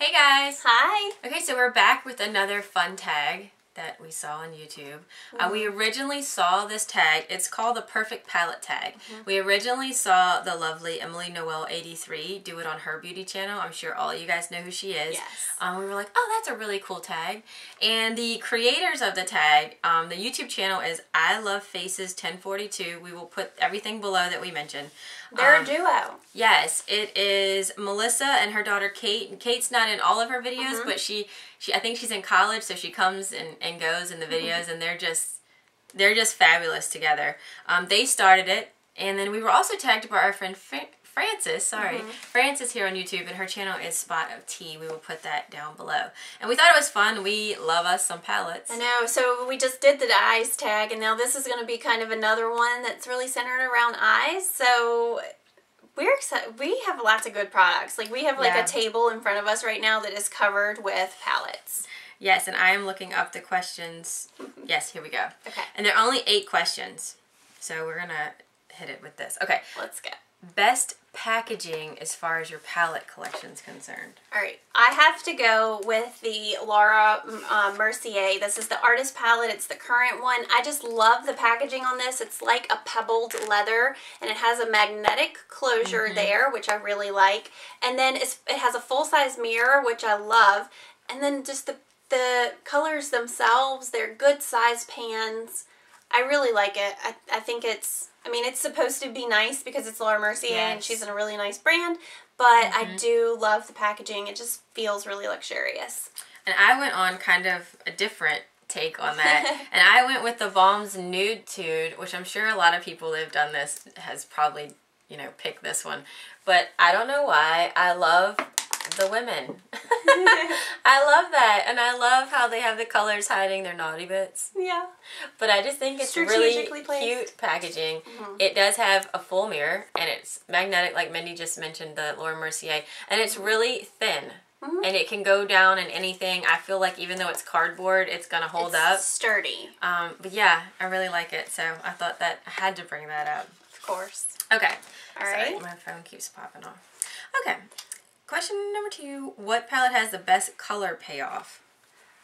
Hey guys! Hi! Okay, so we're back with another fun tag that we saw on YouTube. We originally saw this tag. It's called the Perfect Palette Tag. We originally saw the lovely Emily Noel 83 do it on her beauty channel. I'm sure all you guys know who she is. Yes. We were like, oh, that's a really cool tag. And the creators of the tag, the YouTube channel is I Love Faces 1042. We will put everything below that we mentioned. They're a duo. Yes, it is Melissa and her daughter Kate. And Kate's not in all of her videos, but I think she's in college, so she comes and goes in the videos, and they're just fabulous together. They started it, and then we were also tagged by our friend Frances. Frances here on YouTube, and her channel is Spot of Tea. We will put that down below. And we thought it was fun. We love us some palettes. I know. So we just did the eyes tag, and now this is going to be kind of another one that's really centered around eyes. So we're excited. We have lots of good products. Like we have like a table in front of us right now that is covered with palettes. Yes, and I am looking up the questions. Yes, here we go. Okay. And there are only 8 questions. So we're going to hit it with this. Okay. Let's go. Best packaging as far as your palette collection is concerned. All right, I have to go with the Laura Mercier. This is the artist palette. It's the current one. I just love the packaging on this. It's like a pebbled leather, and it has a magnetic closure there, which I really like. And then it has a full-size mirror, which I love. And then just the colors themselves, they're good size pans. I really like it. I think it's supposed to be nice because it's Laura Mercier and she's in a really nice brand, but I do love the packaging. It just feels really luxurious. And I went on kind of a different take on that, and I went with theBalm's Nudetude, which I'm sure a lot of people that have done this has probably, picked this one. But I don't know why. I love the women. I love that, and I love how they have the colors hiding their naughty bits. Yeah. But I just think it's really cute packaging. It does have a full mirror, and it's magnetic, like Mindy just mentioned, the Laura Mercier, and it's really thin. And it can go down in anything. I feel like even though it's cardboard, it's going to hold up. Sturdy. But yeah, I really like it, so I thought that I had to bring that up. Of course. Okay. All right. Sorry, my phone keeps popping off. Okay. Question number 2, what palette has the best color payoff?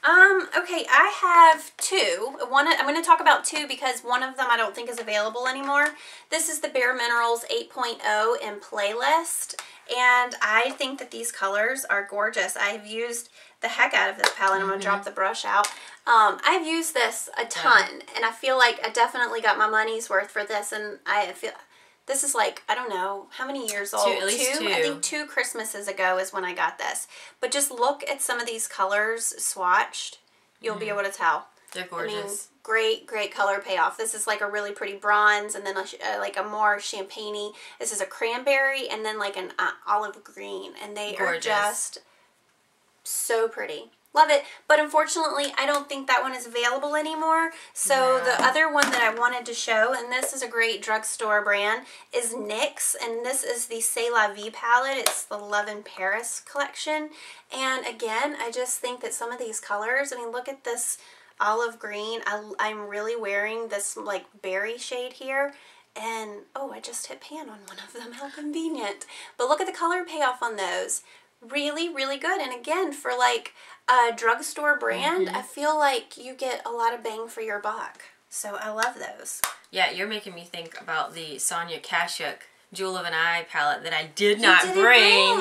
Okay, I have 2. I'm going to talk about 2 because one of them I don't think is available anymore. This is the Bare Minerals 8.0 in Playlist, and I think that these colors are gorgeous. I've used the heck out of this palette. I'm going to drop the brush out. I've used this a ton, and I feel like I definitely got my money's worth for this, and I feel... This is like, I don't know, how many years old? At least 2. I think 2 Christmases ago is when I got this. But just look at some of these colors swatched. You'll be able to tell. They're gorgeous. I mean, great, great color payoff. This is like a really pretty bronze, and then like a more champagne-y. This is a cranberry, and then like an olive green. And they are just so pretty. Love it, but unfortunately, I don't think that one is available anymore. So the other one that I wanted to show, and this is a great drugstore brand, is NYX, and this is the C'est La Vie palette. It's the Love in Paris collection, and again, I just think that some of these colors, I mean, look at this olive green. I'm really wearing this like berry shade here. And, oh, I just hit pan on one of them. How convenient. But look at the color payoff on those. Really, really good. And again, for like a drugstore brand, I feel like you get a lot of bang for your buck. So I love those. Yeah, you're making me think about the Sonia Kashuk Jewel of an Eye palette that I did not bring.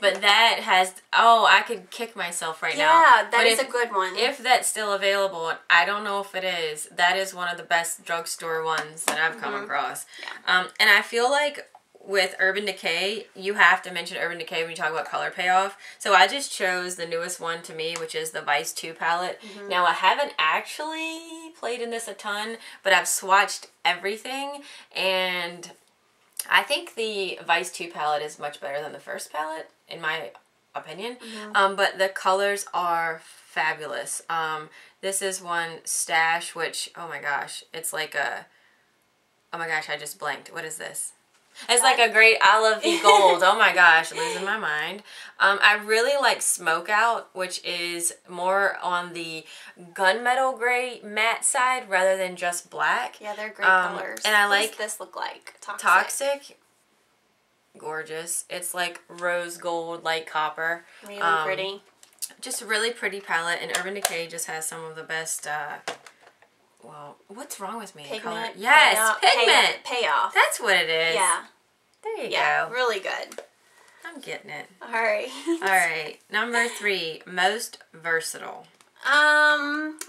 But that has, I could kick myself right now. Yeah, that is a good one. If that's still available, I don't know if it is, that is one of the best drugstore ones that I've come across. Yeah. And I feel like with Urban Decay, you have to mention Urban Decay when you talk about color payoff. So I just chose the newest one to me, which is the Vice 2 palette. Now, I haven't actually played in this a ton, but I've swatched everything, and I think the Vice 2 palette is much better than the first palette, in my opinion. But the colors are fabulous. This is one Stash, which, oh my gosh, it's like a, oh my gosh, I just blanked. What is this? It's like a great olive gold. Oh my gosh, losing my mind. I really like Smoke Out, which is more on the gunmetal gray matte side rather than just black. Yeah, they're great colors. And I like what does this look like? Toxic. gorgeous. It's like rose gold, light copper. Really pretty. Just a really pretty palette, and Urban Decay just has some of the best, well, what's wrong with me? Pigment. Yes, pigment. Payoff. That's what it is. Yeah. There you go. Really good. I'm getting it. All right. All right. Number 3, most versatile.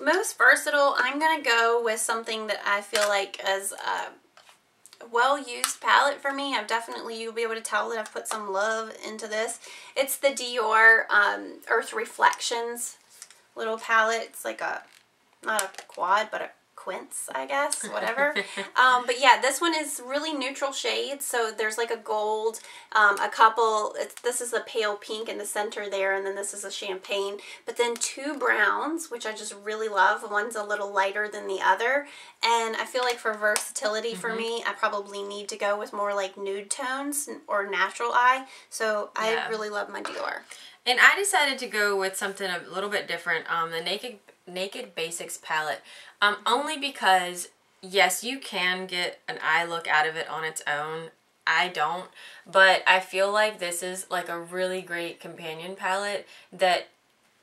Most versatile, I'm going to go with something that I feel like is a well-used palette for me. You'll be able to tell that I've put some love into this. It's the Dior Earth Reflections little palette. It's like not a quad, but a quince, I guess, whatever. But yeah, this one is really neutral shades. So there's like a gold, a couple, this is a pale pink in the center there, and then this is a champagne. But then 2 browns, which I just really love. One's a little lighter than the other. And I feel like for versatility for me, I probably need to go with more like nude tones or natural eye. So I really love my Dior. And I decided to go with something a little bit different. The Naked Basics palette. Only because, yes, you can get an eye look out of it on its own. I don't. But I feel like this is like a really great companion palette that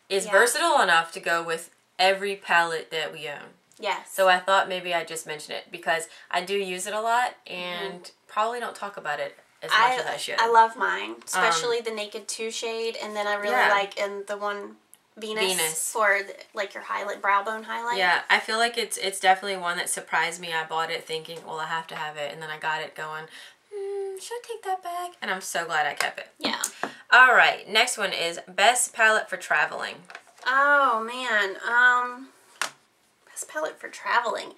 is versatile enough to go with every palette that we own. Yes. So I thought maybe I'd just mention it because I do use it a lot and probably don't talk about it as much as I should. I love mine, especially the Naked 2 shade, and then I really like in the one Venus for like your highlight, brow bone highlight. Yeah, I feel like it's definitely one that surprised me. I bought it thinking, well, I have to have it, and then I got it going, should I take that back? And I'm so glad I kept it. Yeah. All right, next one is best palette for traveling. Oh man, best palette for traveling.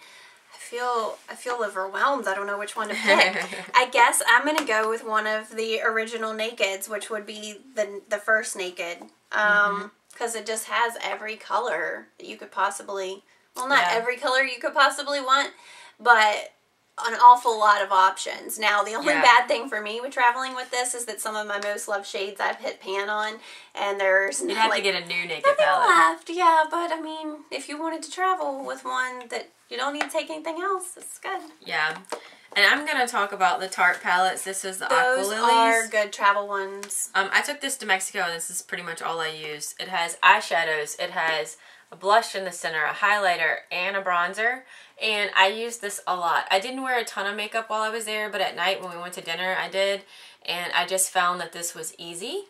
I feel overwhelmed. I don't know which one to pick. I guess I'm gonna go with one of the original Nakeds, which would be the first Naked. Because it just has every color that you could possibly, well, not every color you could possibly want, but an awful lot of options. Now, the only bad thing for me with traveling with this is that some of my most loved shades I've hit pan on, and there's You'd have to get a new Naked nothing palette. left. Yeah, but I mean, if you wanted to travel with one that you don't need to take anything else, it's good. Yeah. And I'm going to talk about the Tarte palettes. This is the Aqualillies. Those are good travel ones. I took this to Mexico, and this is pretty much all I use. It has eyeshadows. It has a blush in the center, a highlighter, and a bronzer. And I used this a lot. I didn't wear a ton of makeup while I was there, but at night when we went to dinner, I did. And I just found that this was easy.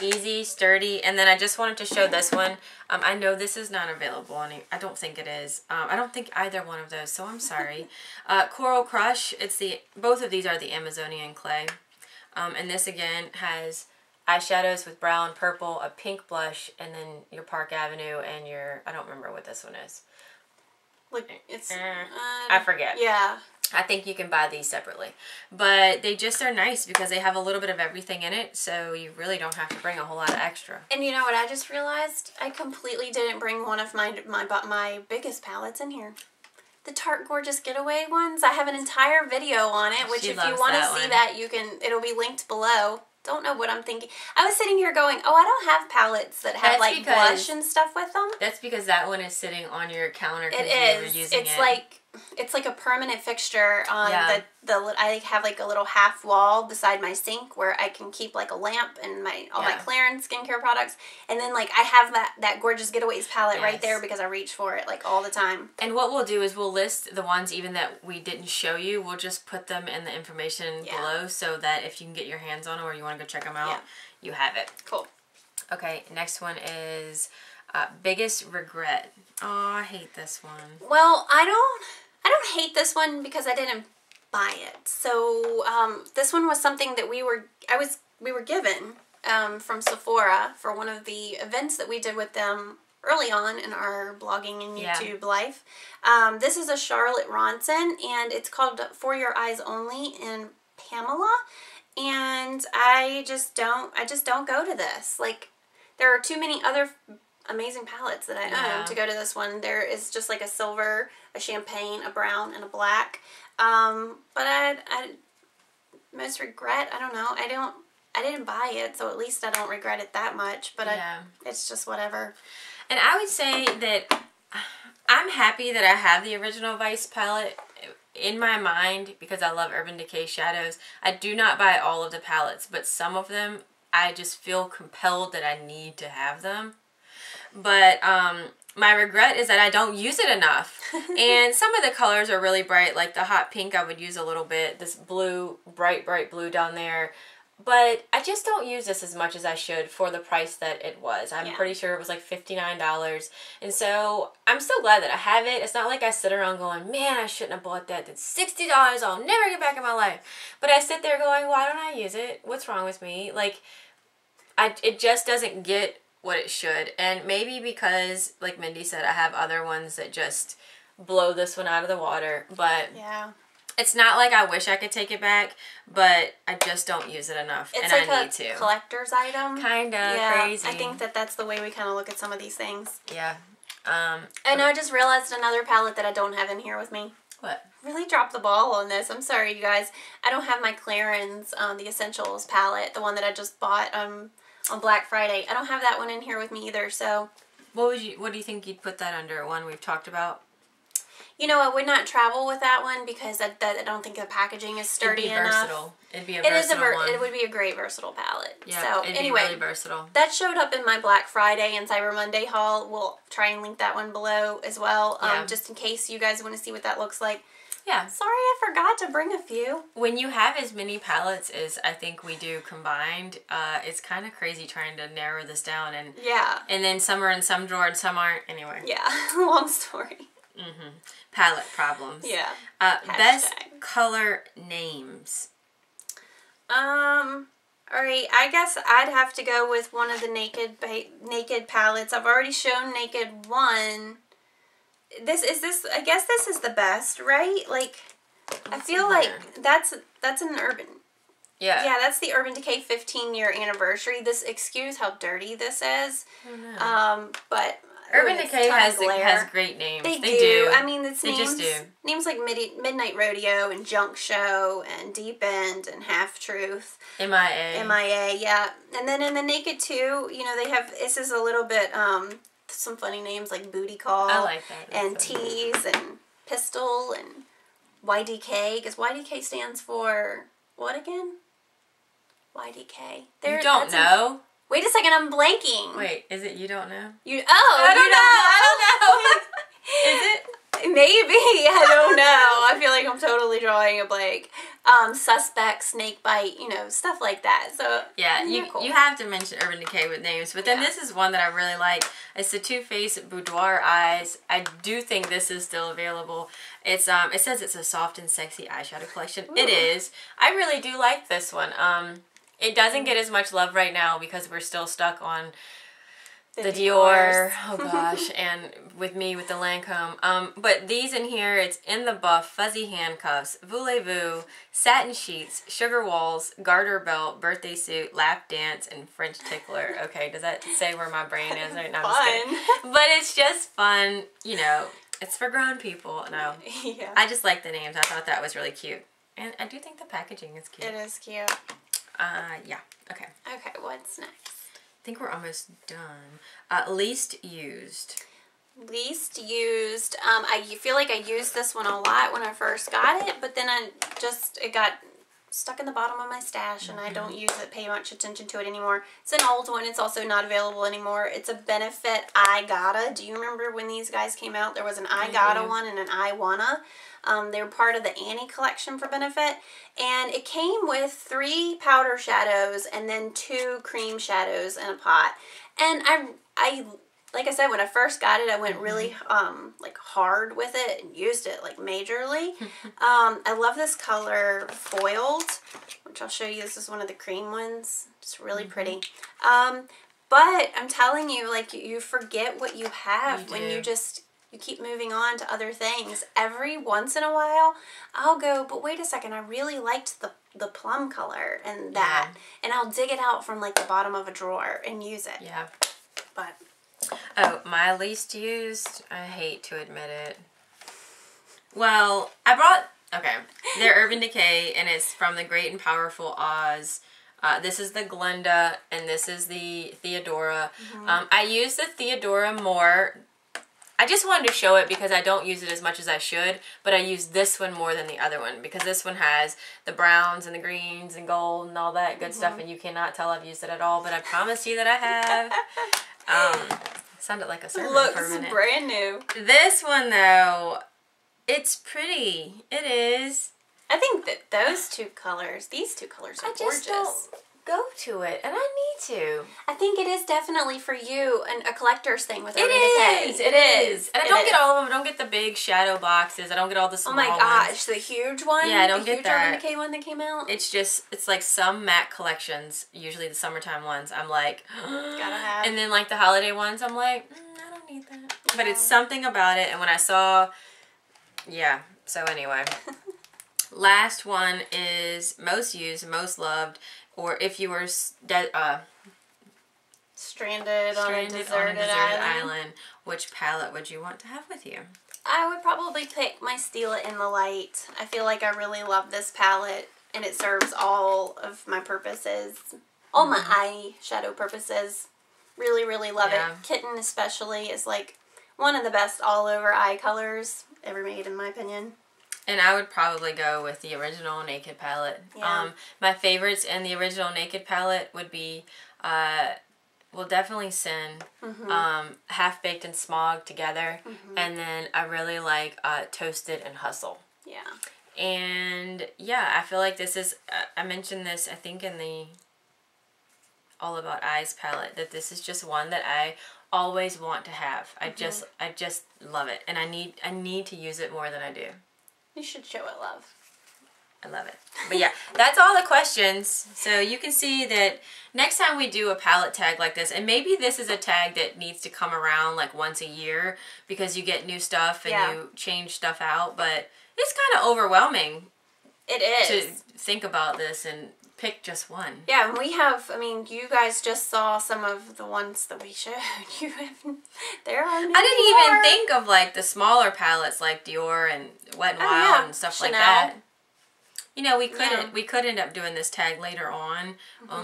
Easy, sturdy, and then I just wanted to show this one. I know this is not available, and I don't think it is. I don't think either one of those, so I'm sorry. Coral Crush, both of these are the Amazonian clay. And this again has eyeshadows with brown, purple, a pink blush, and then your Park Avenue and your, I don't remember what this one is. Like, it's... I forget. Yeah. I think you can buy these separately. But they just are nice because they have a little bit of everything in it, so you really don't have to bring a whole lot of extra. And you know what I just realized? I completely didn't bring one of my biggest palettes in here. The Tarte Gorgeous Getaway ones. I have an entire video on it, which if you want to see that, it'll be linked below. Don't know what I'm thinking. I was sitting here going, oh, I don't have palettes that have like blush and stuff with them. That's because that one is sitting on your counter because you were using it. It's like a permanent fixture on I have like a little half wall beside my sink where I can keep like a lamp and all my Clarins skincare products. And then like I have that Gorgeous Getaways palette right there because I reach for it like all the time. And what we'll do is we'll list the ones even that we didn't show you. We'll just put them in the information below so that if you can get your hands on them or you want to go check them out, you have it. Cool. Okay, next one is biggest regret. Oh, I hate this one. Well, I don't hate this one because I didn't buy it. So this one was something that we were given from Sephora for one of the events that we did with them early on in our blogging and YouTube life. This is a Charlotte Ronson, and it's called For Your Eyes Only in Pamela. And I just don't go to this. Like, there are too many other amazing palettes that I own to go to this one. There is just like a silver, a champagne, a brown, and a black. But I most regret, I don't know. I didn't buy it, so at least I don't regret it that much. But it's just whatever. And I would say that I'm happy that I have the original Vice palette in my mind because I love Urban Decay shadows. I do not buy all of the palettes, but some of them I just feel compelled that I need to have them. But my regret is that I don't use it enough. And some of the colors are really bright, like the hot pink I would use a little bit. This blue, bright blue down there. But I just don't use this as much as I should for the price that it was. I'm pretty sure it was like $59. And so I'm so glad that I have it. It's not like I sit around going, man, I shouldn't have bought that. That's $60 I'll never get back in my life. But I sit there going, why don't I use it? What's wrong with me? Like, it just doesn't get what it should. And maybe because, like Mindy said, I have other ones that just blow this one out of the water. But yeah. It's not like I wish I could take it back, but I just don't use it enough, and like I need to. It's like a collector's item. Kinda crazy. I think that's the way we kind of look at some of these things. Yeah. And I just realized another palette that I don't have in here with me. What? Really dropped the ball on this. I'm sorry, you guys. I don't have my Clarins, the Essentials palette, the one that I just bought on Black Friday. I don't have that one in here with me either. So, what do you think you'd put that under? One we've talked about. You know, I would not travel with that one because I don't think the packaging is sturdy enough. Versatile. It'd be a versatile one. It would be a great versatile palette. Yeah, so, it'd anyway, be really versatile. That showed up in my Black Friday and Cyber Monday haul. We'll try and link that one below as well, just in case you guys want to see what that looks like. Yeah. Sorry, I forgot to bring a few. When you have as many palettes as I think we do combined, it's kind of crazy trying to narrow this down. And and then some are in some drawer and some aren't. Anyway. Yeah, long story. Palette problems. Yeah. Best color names. Alright, I guess I'd have to go with one of the Naked palettes. I've already shown Naked 1. I guess this is the best, right? Like, I feel like that's an Urban. Yeah. Yeah, that's the Urban Decay 15-year anniversary. Excuse how dirty this is. Oh, no. But Urban Decay has great names. They do. I mean, it's names like Midnight Rodeo and Junk Show and Deep End and Half Truth. MIA, yeah. And then in the Naked 2, you know, this is a little bit, some funny names like Booty Call. I like that. And Tease and Pistol and YDK, because YDK stands for what again? YDK. You don't know? Wait a second, I'm blanking. Wait, is it you don't know? I don't know. Is it? Maybe. I don't know. I feel like I'm totally drawing a blank. Suspect, Snake Bite, you know, stuff like that. So yeah, you have to mention Urban Decay with names. But then this is one that I really like. It's the Too Faced Boudoir Eyes. I do think this is still available. It's it says it's a soft and sexy eyeshadow collection. Ooh. It is. I really do like this one. It doesn't get as much love right now because we're still stuck on the Dior, oh gosh, and with me with the Lancome. But these in here, it's In the Buff, Fuzzy Handcuffs, Voulez-Vous, Satin Sheets, Sugar Walls, Garter Belt, Birthday Suit, Lap Dance, and French Tickler. Okay, does that say where my brain is right now? Fun. But it's just fun, you know, it's for grown people. No, yeah. I just like the names. I thought that was really cute. And I do think the packaging is cute. It is cute. Yeah, okay. Okay, what's next? I think we're almost done. Least used. Least used. I feel like I used this one a lot when I first got it, but then it got stuck in the bottom of my stash, and I don't pay much attention to it anymore. It's an old one. It's also not available anymore. It's a Benefit I Gotta. Do you remember when these guys came out? There was an I Gotta one and an I Wanna. They were part of the Annie collection for Benefit, and it came with 3 powder shadows and then 2 cream shadows in a pot. And I like I said, when I first got it, I went really like hard with it and used it like majorly. I love this color Foiled, which I'll show you. This is one of the cream ones. It's really pretty. But I'm telling you, like, you forget what you have when you keep moving on to other things. Every once in a while, I'll go, but wait a second, I really liked the plum color and that. And I'll dig it out from like the bottom of a drawer and use it. Yeah. But oh, my least used, I hate to admit it. Well, I brought, they're Urban Decay, and it's from the Great and Powerful Oz. This is the Glinda, and this is the Theodora. I use the Theodora more. I just wanted to show it because I don't use it as much as I should, but I use this one more than the other one because this one has the browns and the greens and gold and all that good stuff, and you cannot tell I've used it at all, but I promise you that I have. Sounded like a sermon for a minute. Looks brand new. This one, though, it's pretty. It is. I think that these two colors are gorgeous. I just don't go to it, and I need to. I think it is definitely for you and a collector's thing with Urban Decay. It is. And I don't get all of them. I don't get the big shadow boxes. I don't get all the small ones. Oh my gosh, the huge one? Yeah, I don't get that. The huge Urban Decay one that came out? It's like some matte collections, usually the summertime ones, I'm like, gotta have. And then like the holiday ones, I'm like, I don't need that. Yeah. But it's something about it, and when I saw, yeah, so anyway. Last one is most used, most loved, or if you were stranded on a deserted island, which palette would you want to have with you? I would probably pick my Stila in the Light. I feel like I really love this palette, and it serves all of my purposes, all my eyeshadow purposes. Really, really love it. Kitten especially is like one of the best all-over eye colors ever made, in my opinion. And I would probably go with the original Naked palette. Yeah. My favorites in the original Naked palette would be, well, definitely Sin, Half Baked and Smog together, and then I really like Toasted and Hustle. Yeah. And yeah, I feel like this is, I mentioned this, I think, in the All About Eyes palette, that this is just one that I always want to have. I just love it, and I need to use it more than I do. You should show it love. I love it. But yeah, that's all the questions. So you can see that next time we do a palette tag like this, and maybe this is a tag that needs to come around like once a year because you get new stuff and you change stuff out, but it's kind of overwhelming. It is. To think about this and pick just one. Yeah, and we have, I mean, you guys just saw some of the ones that we showed you. There are no I didn't even think of like the smaller palettes like Dior and Wet n Wild and stuff like that. You know, we could end up doing this tag later on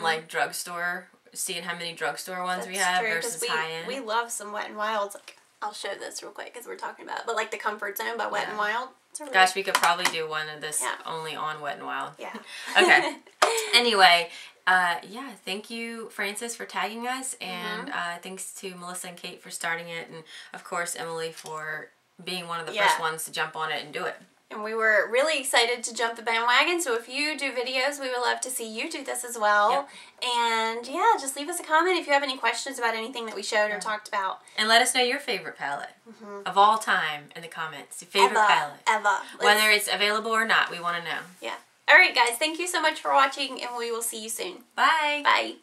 like drugstore, seeing how many drugstore ones we have versus high-end. We love some Wet n Wilds. Like, I'll show this real quick because we're talking about it. But like the Comfort Zone by Wet n Wild. Really gosh, we could probably do one of this only on Wet n Wild. Yeah. Okay. Anyway, yeah, thank you, Frances, for tagging us, and thanks to Melissa and Kate for starting it, and of course Emily for being one of the first ones to jump on it and do it. And we were really excited to jump the bandwagon, so if you do videos, we would love to see you do this as well. Yep. And yeah, just leave us a comment if you have any questions about anything that we showed or talked about. And let us know your favorite palette of all time in the comments. Your favorite palette. Ever. Whether it's available or not, we want to know. Yeah. Alright guys, thank you so much for watching, and we will see you soon. Bye. Bye.